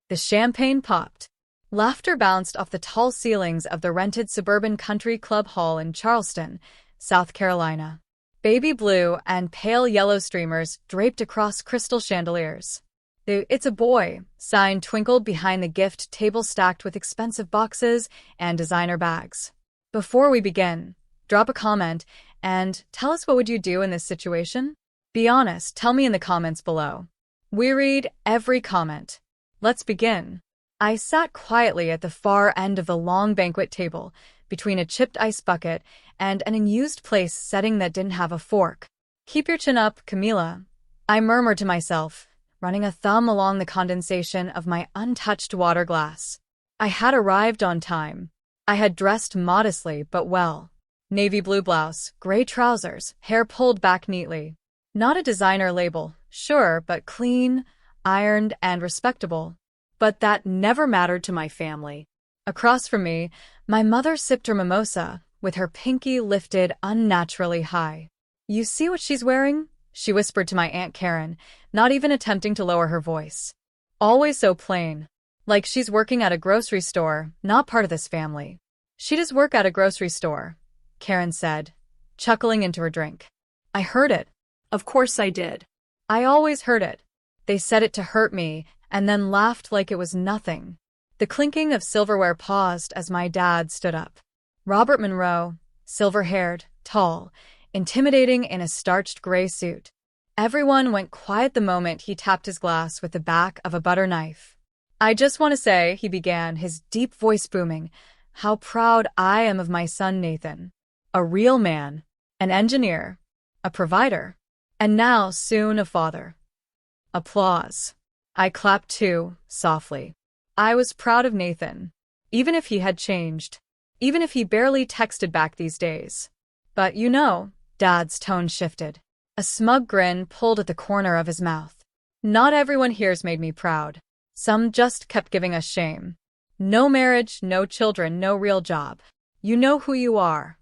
The champagne popped. Laughter bounced off the tall ceilings of the rented suburban country club hall in Charleston, South Carolina. Baby blue and pale yellow streamers draped across crystal chandeliers. The "It's a boy" sign twinkled behind the gift table stacked with expensive boxes and designer bags. Before we begin, drop a comment and tell us what would you do in this situation? Be honest, tell me in the comments below. We read every comment. Let's begin. I sat quietly at the far end of the long banquet table, between a chipped ice bucket and an unused place setting that didn't have a fork. "Keep your chin up, Camila," I murmured to myself, running a thumb along the condensation of my untouched water glass. I had arrived on time. I had dressed modestly but well. Navy blue blouse, gray trousers, hair pulled back neatly. Not a designer label, sure, but clean, ironed, and respectable. But that never mattered to my family. Across from me, my mother sipped her mimosa, with her pinky lifted unnaturally high. "You see what she's wearing?" she whispered to my Aunt Karen, not even attempting to lower her voice. "Always so plain. Like she's working at a grocery store, not part of this family." "She does work at a grocery store," Karen said, chuckling into her drink. I heard it. Of course I did. I always heard it. They said it to hurt me, and then laughed like it was nothing. The clinking of silverware paused as my dad stood up. Robert Monroe, silver-haired, tall, intimidating in a starched gray suit. Everyone went quiet the moment he tapped his glass with the back of a butter knife. "I just want to say," he began, his deep voice booming, "how proud I am of my son Nathan. A real man, an engineer, a provider, and now soon a father." Applause. I clapped too, softly. I was proud of Nathan, even if he had changed, even if he barely texted back these days. "But you know," Dad's tone shifted. A smug grin pulled at the corner of his mouth. "Not everyone here's made me proud. Some just kept giving us shame. No marriage, no children, no real job. You know who you are."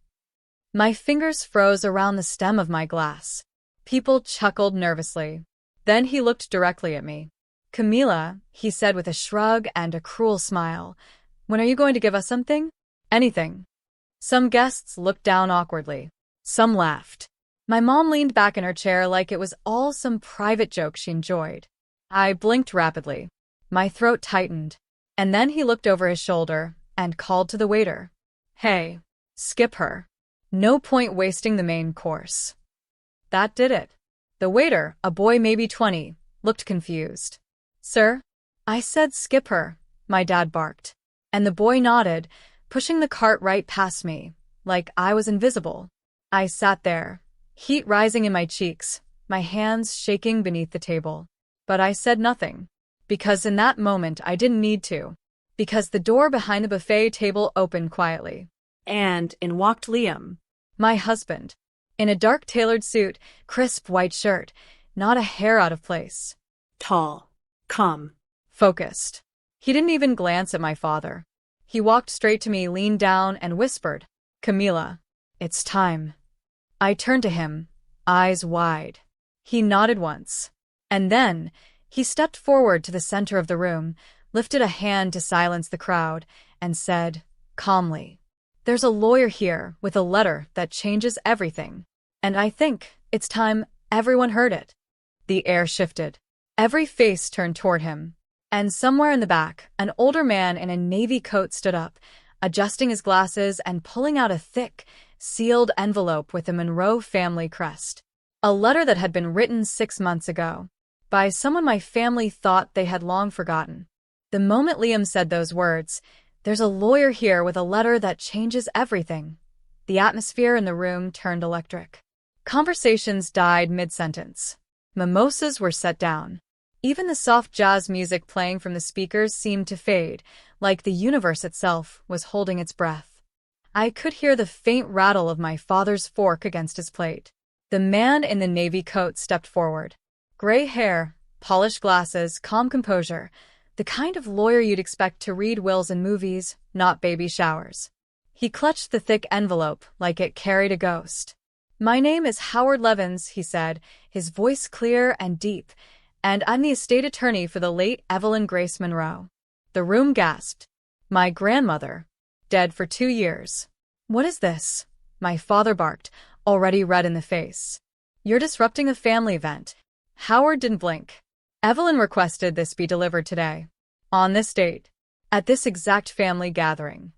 My fingers froze around the stem of my glass. People chuckled nervously. Then he looked directly at me. "Camila," he said with a shrug and a cruel smile, "when are you going to give us something? Anything." Some guests looked down awkwardly. Some laughed. My mom leaned back in her chair like it was all some private joke she enjoyed. I blinked rapidly. My throat tightened. And then he looked over his shoulder and called to the waiter. "Hey, skip her. No point wasting the main course." That did it. The waiter, a boy maybe 20, looked confused. "Sir?" I said skip her, my dad barked. And the boy nodded, pushing the cart right past me, like I was invisible. I sat there, heat rising in my cheeks, my hands shaking beneath the table. But I said nothing. Because in that moment I didn't need to. Because the door behind the buffet table opened quietly. And in walked Liam, my husband. In a dark tailored suit, crisp white shirt, not a hair out of place. Tall, calm, focused. He didn't even glance at my father. He walked straight to me, leaned down, and whispered, "Camila, it's time." I turned to him, eyes wide. He nodded once. And then, he stepped forward to the center of the room, lifted a hand to silence the crowd, and said, calmly, "There's a lawyer here with a letter that changes everything. And I think it's time everyone heard it." The air shifted. Every face turned toward him. And somewhere in the back, an older man in a navy coat stood up, adjusting his glasses and pulling out a thick, sealed envelope with a Monroe family crest. A letter that had been written 6 months ago, by someone my family thought they had long forgotten. The moment Liam said those words, "There's a lawyer here with a letter that changes everything," the atmosphere in the room turned electric. Conversations died mid-sentence. Mimosas were set down. Even the soft jazz music playing from the speakers seemed to fade, like the universe itself was holding its breath. I could hear the faint rattle of my father's fork against his plate. The man in the navy coat stepped forward. Gray hair, polished glasses, calm composure, the kind of lawyer you'd expect to read wills in movies, not baby showers. He clutched the thick envelope like it carried a ghost. "My name is Howard Levins," he said, his voice clear and deep, "and I'm the estate attorney for the late Evelyn Grace Monroe." The room gasped. My grandmother. Dead for 2 years. What is this? My father barked, already red in the face. You're disrupting a family event. Howard didn't blink. Evelyn requested this be delivered today. On this date. At this exact family gathering.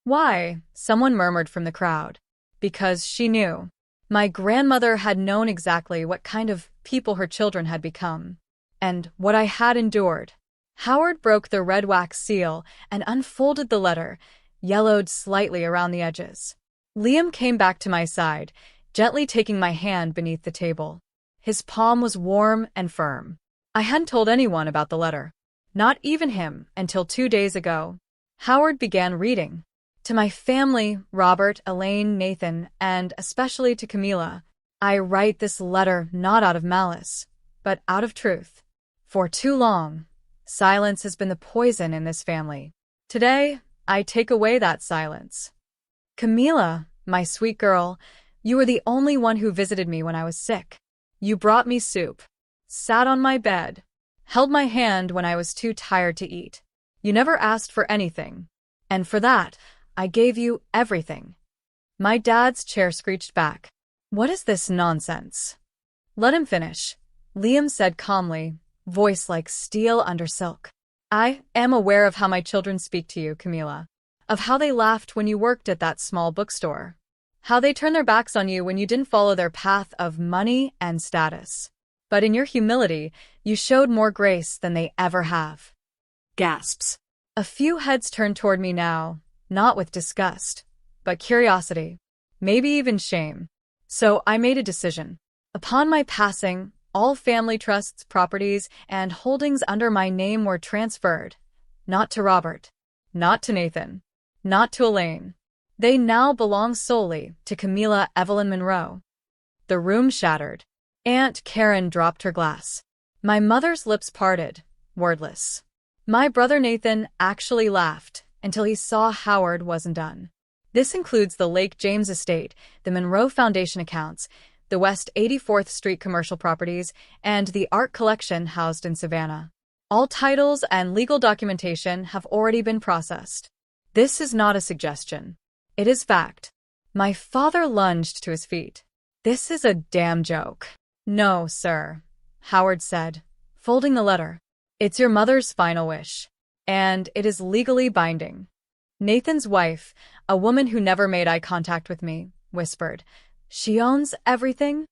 Why? Someone murmured from the crowd. Because she knew. My grandmother had known exactly what kind of people her children had become. And what I had endured. Howard broke the red wax seal and unfolded the letter, yellowed slightly around the edges. Liam came back to my side, gently taking my hand beneath the table. His palm was warm and firm. I hadn't told anyone about the letter. Not even him, until 2 days ago. Howard began reading. To my family, Robert, Elaine, Nathan, and especially to Camila, I write this letter not out of malice, but out of truth. For too long, silence has been the poison in this family. Today, I take away that silence. Camila, my sweet girl, you were the only one who visited me when I was sick. You brought me soup, sat on my bed, held my hand when I was too tired to eat. You never asked for anything. And for that, I gave you everything. My dad's chair screeched back. What is this nonsense? Let him finish, Liam said calmly, voice like steel under silk. I am aware of how my children speak to you, Camila. Of how they laughed when you worked at that small bookstore. How they turned their backs on you when you didn't follow their path of money and status. But in your humility, you showed more grace than they ever have. Gasps. A few heads turned toward me now, not with disgust, but curiosity, maybe even shame. So I made a decision. Upon my passing, all family trusts, properties, and holdings under my name were transferred. Not to Robert. Not to Nathan. Not to Elaine. They now belong solely to Camila Evelyn Monroe. The room shattered. Aunt Karen dropped her glass. My mother's lips parted, wordless. My brother Nathan actually laughed until he saw Howard wasn't done. This includes the Lake James estate, the Monroe Foundation accounts, the West 84th Street commercial properties, and the art collection housed in Savannah. All titles and legal documentation have already been processed. This is not a suggestion. It is fact. My father lunged to his feet. This is a damn joke. No, sir, Howard said, folding the letter. It's your mother's final wish. And it is legally binding. Nathan's wife, a woman who never made eye contact with me, whispered. She owns everything?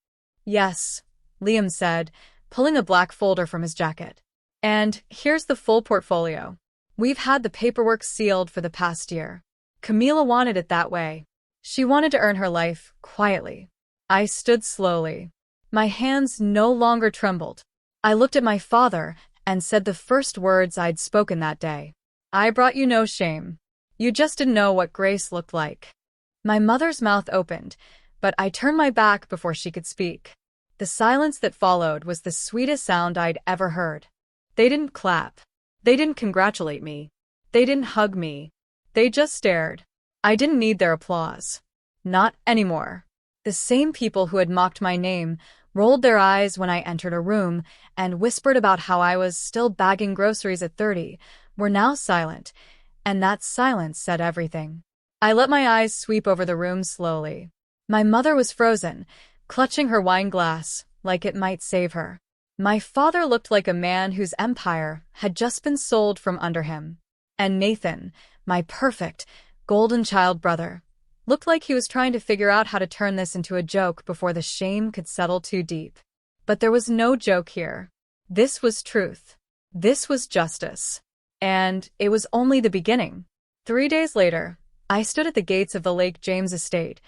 Yes, Liam said, pulling a black folder from his jacket. And here's the full portfolio. We've had the paperwork sealed for the past year. Camila wanted it that way. She wanted to earn her life quietly. I stood slowly. My hands no longer trembled. I looked at my father and said the first words I'd spoken that day. I brought you no shame. You just didn't know what grace looked like. My mother's mouth opened, but I turned my back before she could speak. The silence that followed was the sweetest sound I'd ever heard. They didn't clap. They didn't congratulate me. They didn't hug me. They just stared. I didn't need their applause. Not anymore. The same people who had mocked my name rolled their eyes when I entered a room and whispered about how I was still bagging groceries at 30 were now silent, and that silence said everything. I let my eyes sweep over the room slowly. My mother was frozen, clutching her wine glass like it might save her. My father looked like a man whose empire had just been sold from under him. And Nathan, my perfect, golden child brother, looked like he was trying to figure out how to turn this into a joke before the shame could settle too deep. But there was no joke here. This was truth. This was justice. And it was only the beginning. 3 days later, I stood at the gates of the Lake James estate,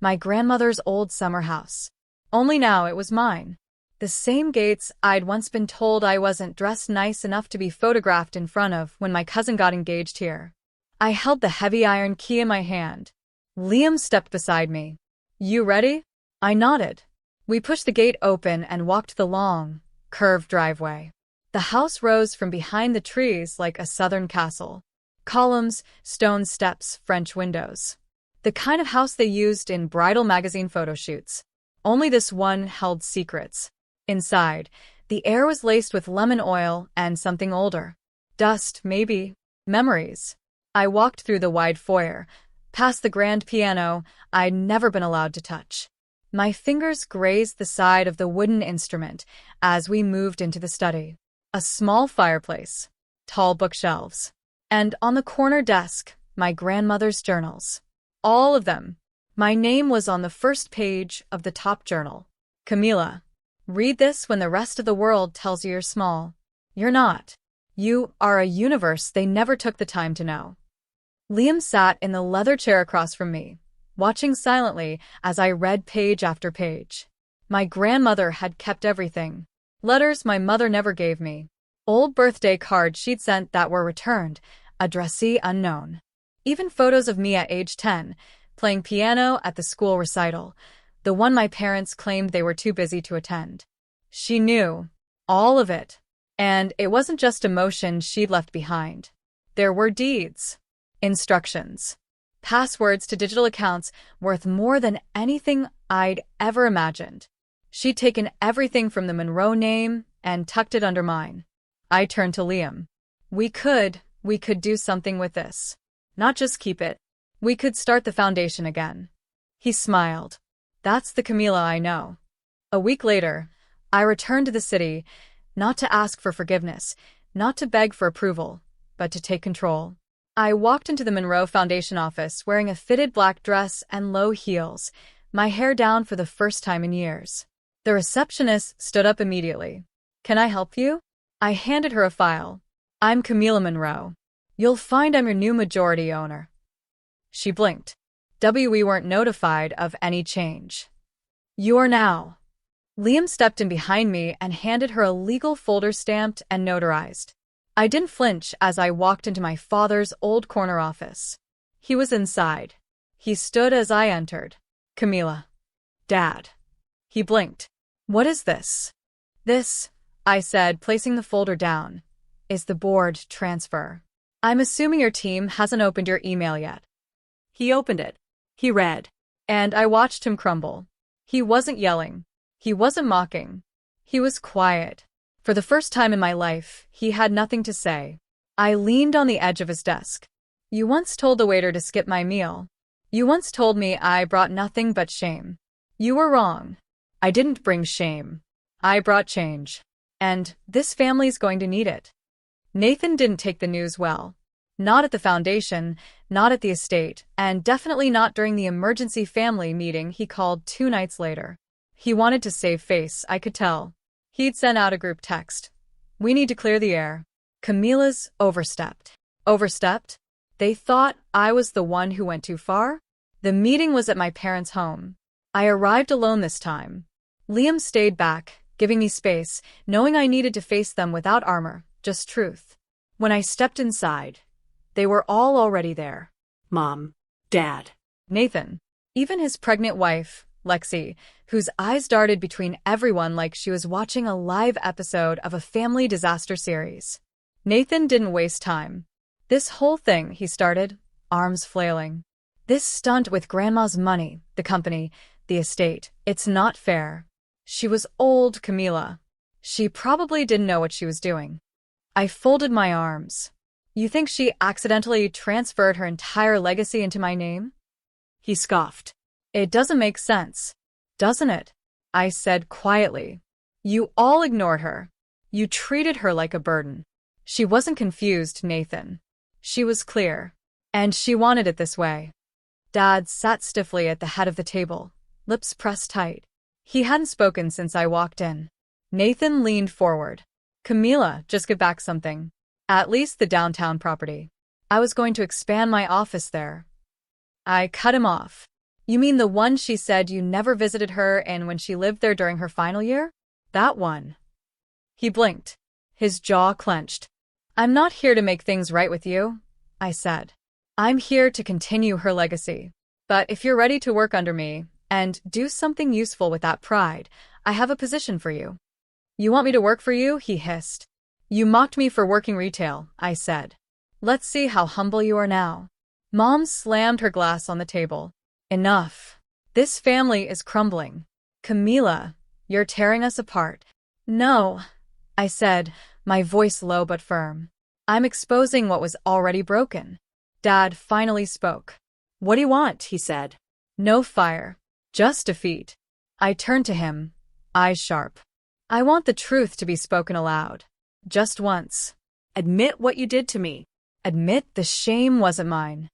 my grandmother's old summer house. Only now it was mine. The same gates I'd once been told I wasn't dressed nice enough to be photographed in front of when my cousin got engaged here. I held the heavy iron key in my hand. Liam stepped beside me. You ready? I nodded. We pushed the gate open and walked the long, curved driveway. The house rose from behind the trees like a southern castle. Columns, stone steps, French windows. The kind of house they used in bridal magazine photo shoots. Only this one held secrets. Inside, the air was laced with lemon oil and something older. Dust, maybe. Memories. I walked through the wide foyer, past the grand piano I'd never been allowed to touch. My fingers grazed the side of the wooden instrument as we moved into the study. A small fireplace, tall bookshelves, and on the corner desk, my grandmother's journals. All of them. My name was on the first page of the top journal. Camila, read this when the rest of the world tells you you're small. You're not. You are a universe they never took the time to know. Liam sat in the leather chair across from me, watching silently as I read page after page. My grandmother had kept everything. Letters my mother never gave me. Old birthday cards she'd sent that were returned, addressee unknown. Even photos of me at age 10, playing piano at the school recital, the one my parents claimed they were too busy to attend. She knew. All of it. And it wasn't just emotions she'd left behind. There were deeds. Instructions. Passwords to digital accounts worth more than anything I'd ever imagined. She'd taken everything from the Monroe name and tucked it under mine. I turned to Liam. We could do something with this. Not just keep it. We could start the foundation again. He smiled. That's the Camila I know. A week later, I returned to the city, not to ask for forgiveness, not to beg for approval, but to take control. I walked into the Monroe Foundation office wearing a fitted black dress and low heels, my hair down for the first time in years. The receptionist stood up immediately. Can I help you? I handed her a file. I'm Camila Monroe. You'll find I'm your new majority owner. She blinked. We weren't notified of any change. You are now. Liam stepped in behind me and handed her a legal folder stamped and notarized. I didn't flinch as I walked into my father's old corner office. He was inside. He stood as I entered. Camila. Dad. He blinked. What is this? This, I said, placing the folder down, is the board transfer. I'm assuming your team hasn't opened your email yet. He opened it. He read. And I watched him crumble. He wasn't yelling. He wasn't mocking. He was quiet. For the first time in my life, he had nothing to say. I leaned on the edge of his desk. You once told the waiter to skip my meal. You once told me I brought nothing but shame. You were wrong. I didn't bring shame. I brought change. And this family's going to need it. Nathan didn't take the news well. Not at the foundation, not at the estate, and definitely not during the emergency family meeting he called 2 nights later. He wanted to save face, I could tell. He'd sent out a group text. We need to clear the air. Camila's overstepped. Overstepped? They thought I was the one who went too far? The meeting was at my parents' home. I arrived alone this time. Liam stayed back, giving me space, knowing I needed to face them without armor, just truth. When I stepped inside, they were all already there. Mom, Dad, Nathan, even his pregnant wife, Lexi, whose eyes darted between everyone like she was watching a live episode of a family disaster series. Nathan didn't waste time. This whole thing, he started, arms flailing. This stunt with Grandma's money, the company, the estate, it's not fair. She was old, Camila. She probably didn't know what she was doing. I folded my arms. You think she accidentally transferred her entire legacy into my name? He scoffed. It doesn't make sense, doesn't it? I said quietly. You all ignored her. You treated her like a burden. She wasn't confused, Nathan. She was clear. And she wanted it this way. Dad sat stiffly at the head of the table, lips pressed tight. He hadn't spoken since I walked in. Nathan leaned forward. Camila, just give back something. At least the downtown property. I was going to expand my office there. I cut him off. You mean the one she said you never visited her in when she lived there during her final year? That one. He blinked. His jaw clenched. I'm not here to make things right with you, I said. I'm here to continue her legacy. But if you're ready to work under me and do something useful with that pride, I have a position for you. You want me to work for you? He hissed. You mocked me for working retail, I said. Let's see how humble you are now. Mom slammed her glass on the table. Enough. This family is crumbling. Camila, you're tearing us apart. No, I said, my voice low but firm. I'm exposing what was already broken. Dad finally spoke. What do you want? He said. No fire. Just defeat. I turned to him, eyes sharp. I want the truth to be spoken aloud. Just once. Admit what you did to me. Admit the shame wasn't mine.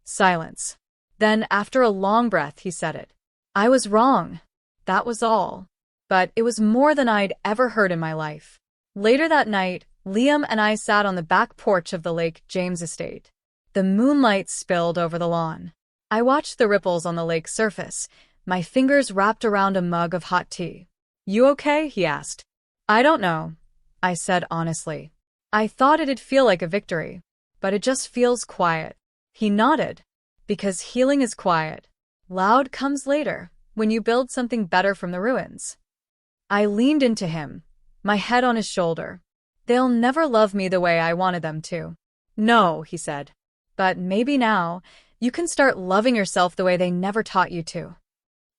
Silence. Then, after a long breath, he said it. I was wrong. That was all. But it was more than I'd ever heard in my life. Later that night, Liam and I sat on the back porch of the Lake James estate. The moonlight spilled over the lawn. I watched the ripples on the lake's surface, my fingers wrapped around a mug of hot tea. You okay? He asked. I don't know, I said honestly. I thought it'd feel like a victory, but it just feels quiet. He nodded. Because healing is quiet. Loud comes later, when you build something better from the ruins. I leaned into him, my head on his shoulder. They'll never love me the way I wanted them to. No, he said. But maybe now, you can start loving yourself the way they never taught you to.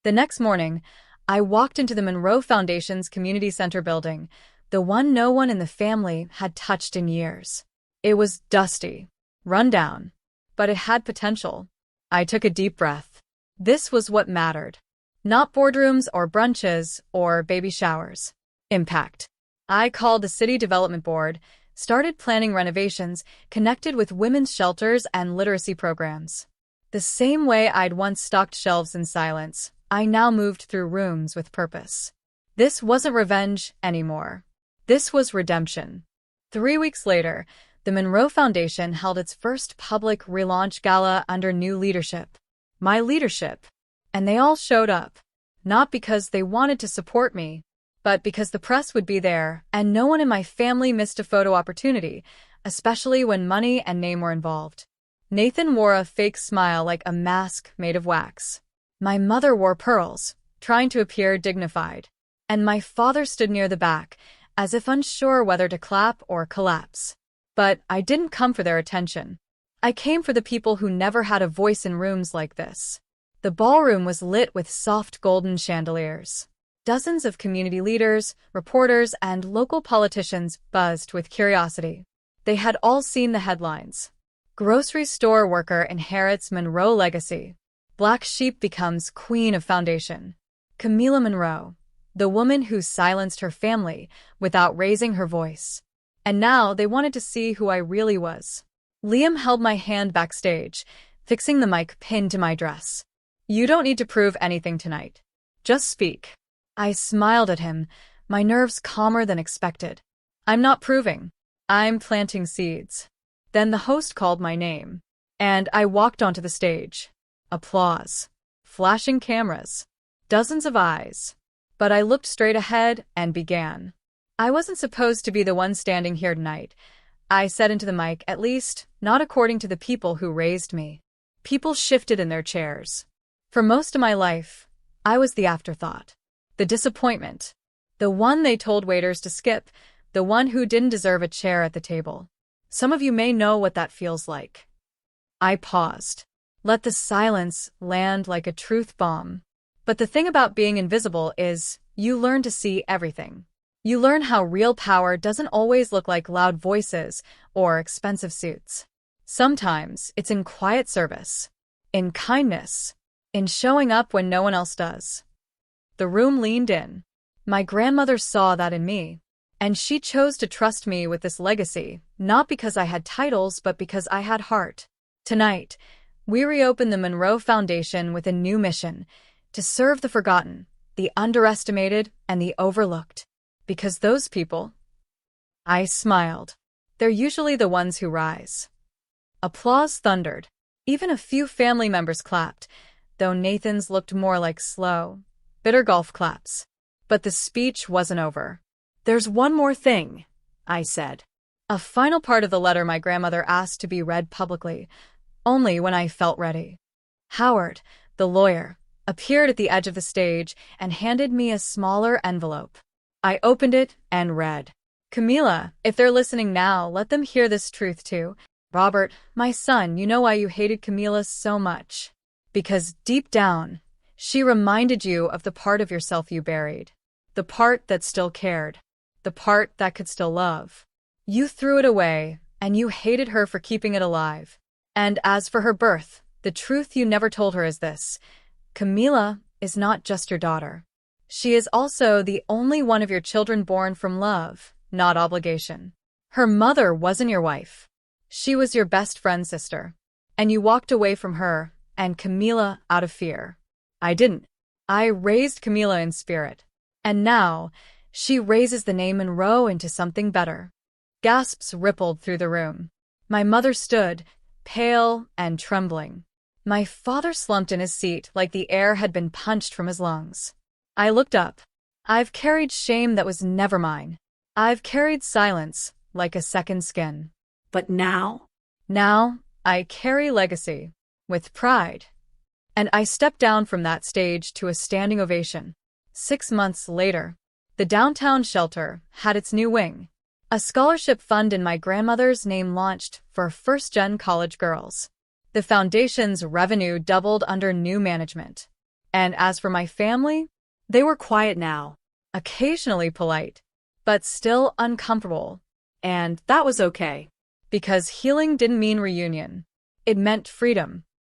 The next morning, I walked into the Monroe Foundation's community center building, the one no one in the family had touched in years. It was dusty, run down, but it had potential. I took a deep breath. This was what mattered. Not boardrooms or brunches or baby showers. Impact. I called the City Development Board, started planning renovations, connected with women's shelters and literacy programs. The same way I'd once stocked shelves in silence, I now moved through rooms with purpose. This wasn't revenge anymore. This was redemption. 3 weeks later, the Monroe Foundation held its first public relaunch gala under new leadership. My leadership. And they all showed up. Not because they wanted to support me, but because the press would be there and no one in my family missed a photo opportunity, especially when money and name were involved. Nathan wore a fake smile like a mask made of wax. My mother wore pearls, trying to appear dignified. And my father stood near the back, as if unsure whether to clap or collapse. But I didn't come for their attention. I came for the people who never had a voice in rooms like this. The ballroom was lit with soft golden chandeliers. Dozens of community leaders, reporters, and local politicians buzzed with curiosity. They had all seen the headlines. Grocery store worker inherits Monroe legacy. Black sheep becomes queen of foundation. Camila Monroe, the woman who silenced her family without raising her voice. And now they wanted to see who I really was. Liam held my hand backstage, fixing the mic pinned to my dress. You don't need to prove anything tonight. Just speak. I smiled at him, my nerves calmer than expected. I'm not proving. I'm planting seeds. Then the host called my name, and I walked onto the stage. Applause. Flashing cameras. Dozens of eyes. But I looked straight ahead and began. I wasn't supposed to be the one standing here tonight. I said into the mic, at least, not according to the people who raised me. People shifted in their chairs. For most of my life, I was the afterthought. The disappointment. The one they told waiters to skip. The one who didn't deserve a chair at the table. Some of you may know what that feels like. I paused. Let the silence land like a truth bomb. But the thing about being invisible is, you learn to see everything. You learn how real power doesn't always look like loud voices or expensive suits. Sometimes it's in quiet service, in kindness, in showing up when no one else does. The room leaned in. My grandmother saw that in me, and she chose to trust me with this legacy, not because I had titles, but because I had heart. Tonight, we reopen the Monroe Foundation with a new mission, to serve the forgotten, the underestimated, and the overlooked. Because those people... I smiled. They're usually the ones who rise. Applause thundered. Even a few family members clapped, though Nathan's looked more like slow, bitter golf claps. But the speech wasn't over. There's one more thing, I said. A final part of the letter my grandmother asked to be read publicly, only when I felt ready. Howard, the lawyer, appeared at the edge of the stage and handed me a smaller envelope. I opened it and read. Camila, if they're listening now, let them hear this truth too. Robert, my son, you know why you hated Camila so much. Because deep down, she reminded you of the part of yourself you buried. The part that still cared. The part that could still love. You threw it away, and you hated her for keeping it alive. And as for her birth, the truth you never told her is this: Camila is not just your daughter. She is also the only one of your children born from love, not obligation. Her mother wasn't your wife. She was your best friend's sister. And you walked away from her and Camila out of fear. I didn't. I raised Camila in spirit. And now, she raises the name Monroe into something better. Gasps rippled through the room. My mother stood, pale and trembling. My father slumped in his seat like the air had been punched from his lungs. I looked up. I've carried shame that was never mine. I've carried silence like a second skin. But now? Now, I carry legacy, with pride. And I stepped down from that stage to a standing ovation. 6 months later, the downtown shelter had its new wing. A scholarship fund in my grandmother's name launched for first-gen college girls. The foundation's revenue doubled under new management. And as for my family, they were quiet now, occasionally polite, but still uncomfortable. And that was okay, because healing didn't mean reunion. It meant freedom.